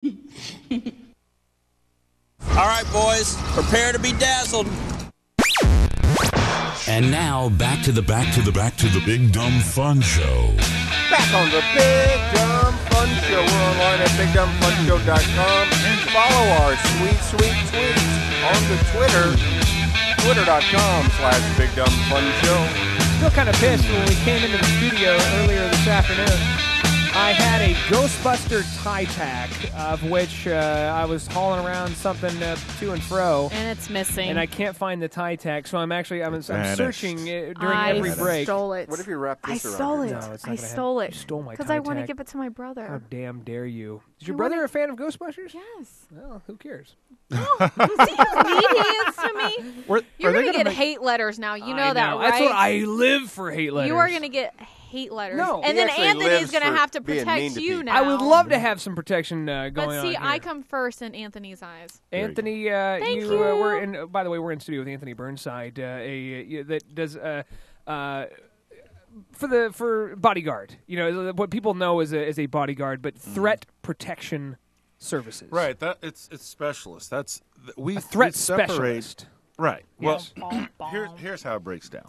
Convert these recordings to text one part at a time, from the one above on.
All right, boys, prepare to be dazzled. And now back to the Big Dumb Fun Show. Back on the Big Dumb Fun Show. We're online at BigDumbFunShow.com. And follow our sweet tweets on the Twitter.com/BigDumbFunShow. Still kind of pissed when we came into the studio earlier this afternoon. I had a Ghostbuster tie tack, of which I was hauling around something to and fro. And it's missing. And I can't find the tie tack, so I'm searching during every break. I stole it. What if you wrap this around? I stole it. No, it's not I stole it. You stole my tie because I want to tack. give it to my brother. How damn dare you? Is your brother a fan of Ghostbusters? Yes. Well, who cares? See how neat he is to me? You're going to get hate letters now. You know that, right? That's what I live for, hate letters. You are going to get hate letters. No. And then Anthony's going to have to protect you now. I would love to have some protection going on. But see, here. I come first in Anthony's eyes. Anthony, Thank you. We're in. By the way, we're in studio with Anthony Burnside, that does for bodyguard. You know what people know as a bodyguard, but threat protection services. Right. It's specialist. A threat we separate, specialist. Right. Yes. Well, here's how it breaks down.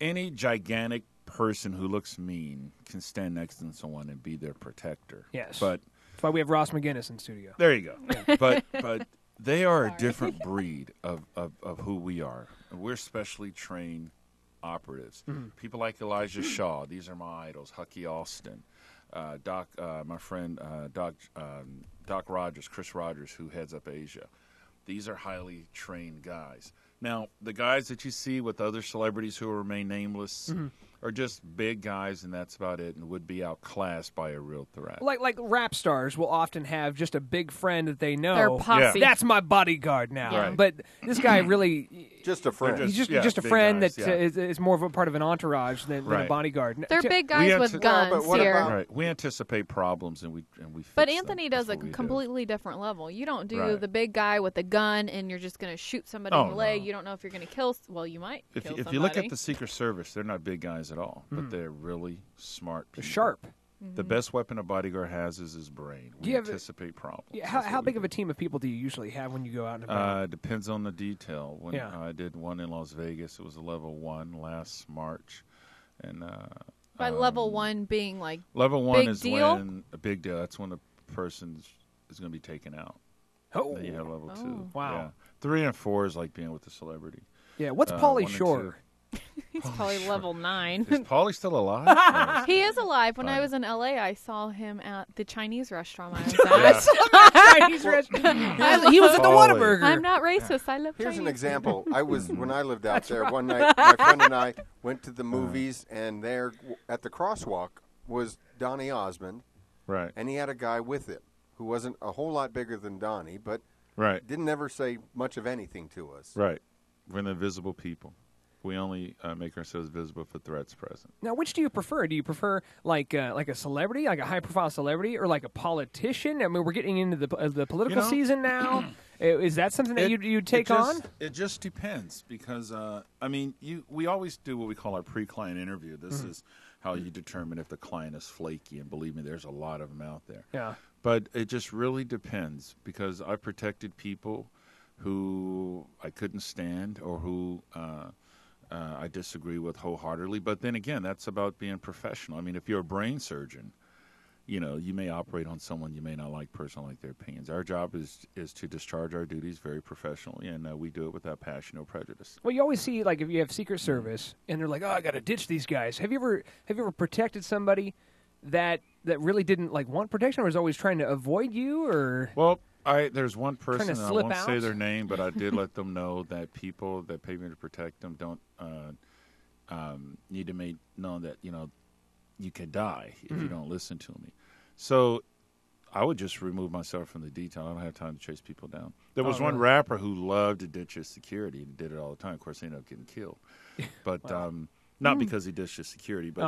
Any gigantic person who looks mean can stand next to someone and be their protector. Yes. But that's why we have Ross McGinnis in studio. there you go. Yeah. But they are a different breed of who we are. We're specially trained operatives. Mm-hmm. People like Elijah Shaw. These are my idols. Hucky Austin. Doc, my friend Doc Rogers, Chris Rogers, who heads up Asia. These are highly trained guys. Now, the guys that you see with other celebrities who remain nameless are just big guys, and that's about it, and would be outclassed by a real threat. Like rap stars will often have just a big friend that they know. Their posse. That's my bodyguard now. Right. But this guy really... Just a friend. He's just a friend guys, that is more of a part of an entourage than a bodyguard. They're big guys with guns here. Right. We anticipate problems, and we fix But them. Anthony That's does a what we completely different level. You don't do Right. the big guy with the gun, and you're just going to shoot somebody in the leg. You don't know if you're going to kill. Well, you might kill somebody. If you look at the Secret Service, they're not big guys at all, but they're really smart people. They're sharp. The best weapon a bodyguard has is his brain. We anticipate problems. Yeah, how big of a team of people do you usually have when you go out and about? Depends on the detail. When I did one in Las Vegas, it was a level 1 last March. And by level 1 being like level 1 big is deal? when a big deal. That's when a person is going to be taken out. Oh. Then you have level 2. Wow. Yeah. 3 and 4 is like being with a celebrity. Yeah, what's Pauly Shore? He's probably level 9. Is Pauly still alive? He is alive. When I was in LA, I saw him at the Chinese restaurant I was at. Chinese restaurant. He was at the Whataburger. I'm not racist. I love Here's Chinese. an example. When I lived out there one night, my friend and I went to the movies, and there at the crosswalk was Donny Osmond. Right. And he had a guy with him who wasn't a whole lot bigger than Donny, but didn't ever say much of anything to us. Right. We're the invisible people. We only make ourselves visible for threats present. Now, which do you prefer? Do you prefer like a celebrity, like a high-profile celebrity, or like a politician? I mean, we're getting into the political season now. Is that something that you'd take on? It just depends because, we always do what we call our pre-client interview. This is how you determine if the client is flaky, and believe me, there's a lot of them out there. Yeah. But it just really depends because I protected people who I couldn't stand or who I disagree with wholeheartedly. But then again, that's about being professional. I mean, if you're a brain surgeon, you may operate on someone you may not like personally, like their opinions. Our job is to discharge our duties very professionally, and we do it without passion or prejudice. Well, you always see, like, if you have Secret Service, and they're like, "Oh, I got to ditch these guys." Have you ever protected somebody that really didn't want protection, or was always trying to avoid you, or? Well, there's one person, and I won't out? say their name, but I did let them know that people that pay me to protect them don't need to make known that you could die if you don't listen to me. So I would just remove myself from the detail. I don't have time to chase people down. There was one rapper who loved to ditch his security and did it all the time. Of course, he ended up getting killed, but not because he ditched his security. But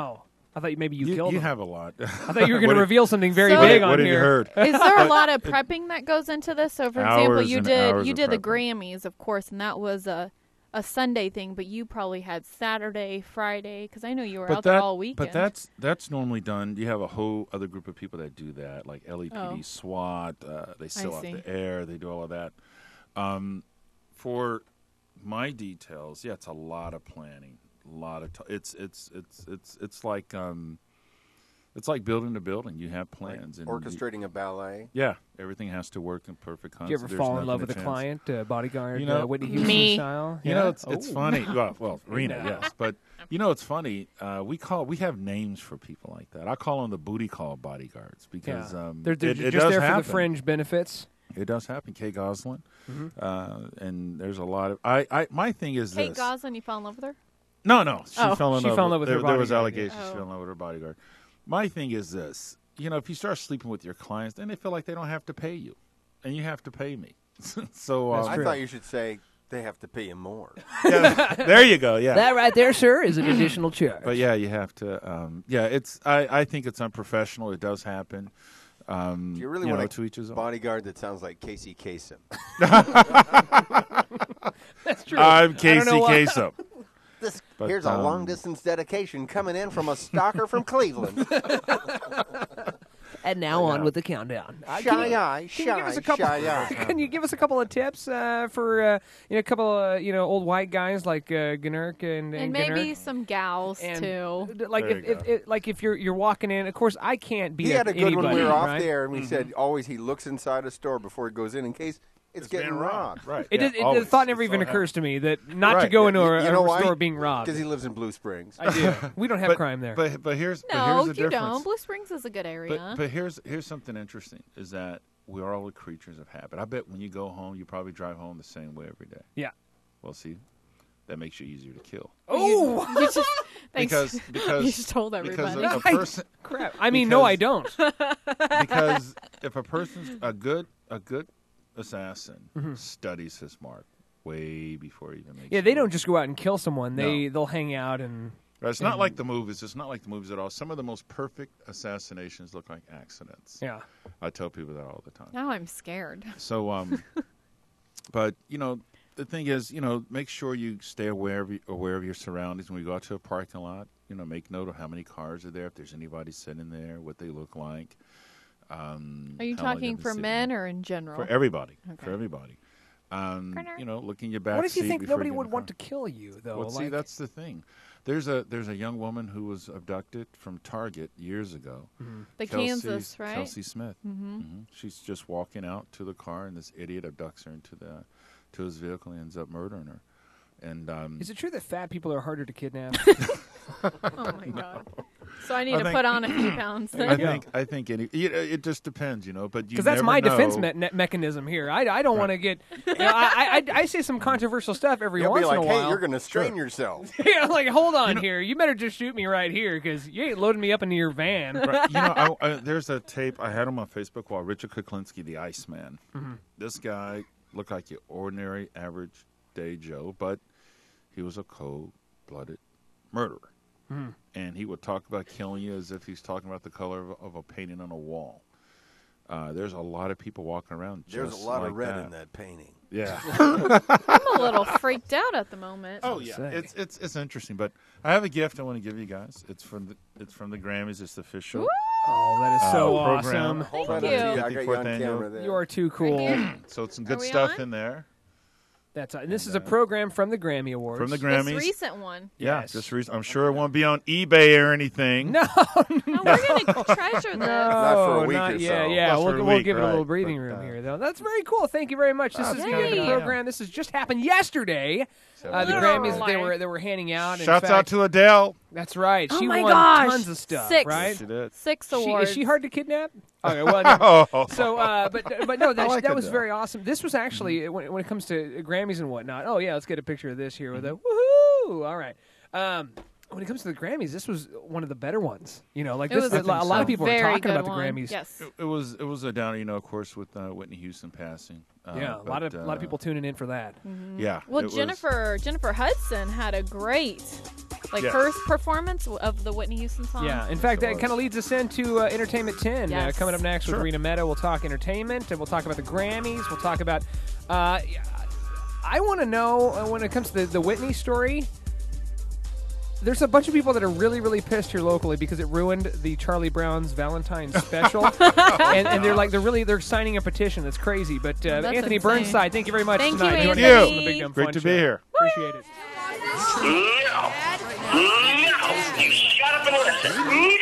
I thought maybe you killed him. You have a lot. I thought you were going to reveal something very big on what here. What have you heard? Is there a lot of prepping that goes into this? So, for example, you did the prepping. Grammys, of course, and that was a a Sunday thing, but you probably had Saturday, Friday, because I know you were out there all weekend. But that's normally done. You have a whole other group of people that do that, like LEPD, SWAT. They seal out the air. They do all of that. For my details, yeah, it's a lot of planning. A lot of it's like it's like building a building. You have plans. Like orchestrating a ballet. Yeah, everything has to work in perfect concert. Did you ever fall in love with a client, bodyguard, Whitney Houston me. style? You know, it's funny. Well, Rena, yes, but it's funny. We have names for people like that. I call them the booty call bodyguards because they're it just does there happen. for the fringe benefits. It does happen. Kate Goslin, and there's a lot of my thing is Kate this. Goslin, you fell in love with her? No, she fell in love with her bodyguard. There was allegations she fell in love with her bodyguard. My thing is this. If you start sleeping with your clients, then they feel like they don't have to pay you, and you have to pay me. So I thought you should say they have to pay you more. Yeah, there you go. Yeah, that right there, sir, is an additional charge. But yeah, you have to. It's. I think it's unprofessional. It does happen. Do you really want to each his own. Bodyguard that sounds like Casey Kasem? That's true. I'm Casey Kasem. Here's a long-distance dedication coming in from a stalker from Cleveland. And now on with the countdown. Can you give us a couple of tips for a couple of old white guys like Gnurk and maybe Gnurk? some gals too. Like if you're walking in, of course I can't be. He had a good one. We were off right? there, and we said always he looks inside a store before he goes in case it's getting robbed. Right. The thought never even occurs to me that not to go into a store being robbed. Because he lives in Blue Springs. I do. We don't have crime there. But here's the difference. You don't. Blue Springs is a good area. But here's something interesting is that we are all creatures of habit. I bet when you go home, you probably drive home the same way every day. Yeah. Well, see, that makes you easier to kill. Oh, because you just told everybody. Because a person, crap. I mean, no, I don't. Because if a person's a good assassin studies his mark way before he even makes. Yeah, they don't just go out and kill someone. They'll hang out and. Right, it's not like the movies. It's not like the movies at all. Some of the most perfect assassinations look like accidents. Yeah, I tell people that all the time. Now I'm scared. So, but the thing is, make sure you stay aware of your surroundings when we go out to a parking lot. Make note of how many cars are there, if there's anybody sitting there, what they look like. Are you talking for men or in general? For everybody. Okay. For everybody. Look in your back. What if you seat think before nobody you get in would the want car. to kill you, though? Well, see, that's the thing. There's a young woman who was abducted from Target years ago. The Kansas, right? Kelsey Smith. She's just walking out to the car, and this idiot abducts her to his vehicle and ends up murdering her. And is it true that fat people are harder to kidnap? Oh my God! So I need to put on a few pounds. I think it just depends, But because that's my defense mechanism here. I don't want to get. I say some controversial stuff every once in a while. Hey, you're going to strain yourself. Yeah, like hold on here. You better just shoot me right here because you ain't loading me up into your van. Right. There's a tape I had on my Facebook wall. Richard Kuklinski, the Iceman. This guy looked like your ordinary, average day Joe, but he was a cold-blooded murderer. And he would talk about killing you as if he's talking about the color of a painting on a wall. There's a lot of people walking around just There's a lot like of red that. in that painting. Yeah. I'm a little freaked out at the moment. Oh yeah, it's interesting. But I have a gift I want to give you guys. It's from the Grammys. It's official. Oh, that is so program. awesome! Hold Thank on you. I got you on 54th camera there. You are too cool. So it's some good we stuff on? in there. And this is a program from the Grammy Awards. From the Grammys. This recent one. Yeah, Yes. just recent. I'm sure it won't be on eBay or anything. No, Oh, we're going to treasure this. Not for a week not or yet. so. Yeah, Not for a we'll week, give it a little right. breathing But, room here, though. That's very cool. Thank you very much. This is kind of the Yay. program. This has just happened yesterday. The Grammys they were handing out. Shouts out to Adele. That's right. Oh She my won gosh. tons of stuff. 6. Right? She did. 6 awards. Is she hard to kidnap? Okay, well, no. Oh. So, but no, that was Adele. very awesome. This was actually when it comes to Grammys and whatnot. Oh yeah, let's get a picture of this here with a woohoo! All right. When it comes to the Grammys, this was one of the better ones. Like It this, was a lot of people are very talking good about the one. Grammys. Yes. It was a downer, of course, with Whitney Houston passing. Yeah, a lot of people tuning in for that. Yeah. Well, it was- Jennifer Hudson had a great first performance of the Whitney Houston song. Yeah, in fact, that kind of leads us into Entertainment 10. Yes. Coming up next with Sure. Rena Meadow, we'll talk entertainment, and we'll talk about the Grammys. We'll talk about I want to know when it comes to the Whitney story. There's a bunch of people that are really, really pissed here locally because it ruined the Charlie Brown's Valentine's special, and they're signing a petition. That's crazy. But Anthony insane. Burnside, thank you very much Thank tonight. you, Joining Anthony. us on the Big Dumb Great Fun to Show. be here. Appreciate it. No. You shut up and listen.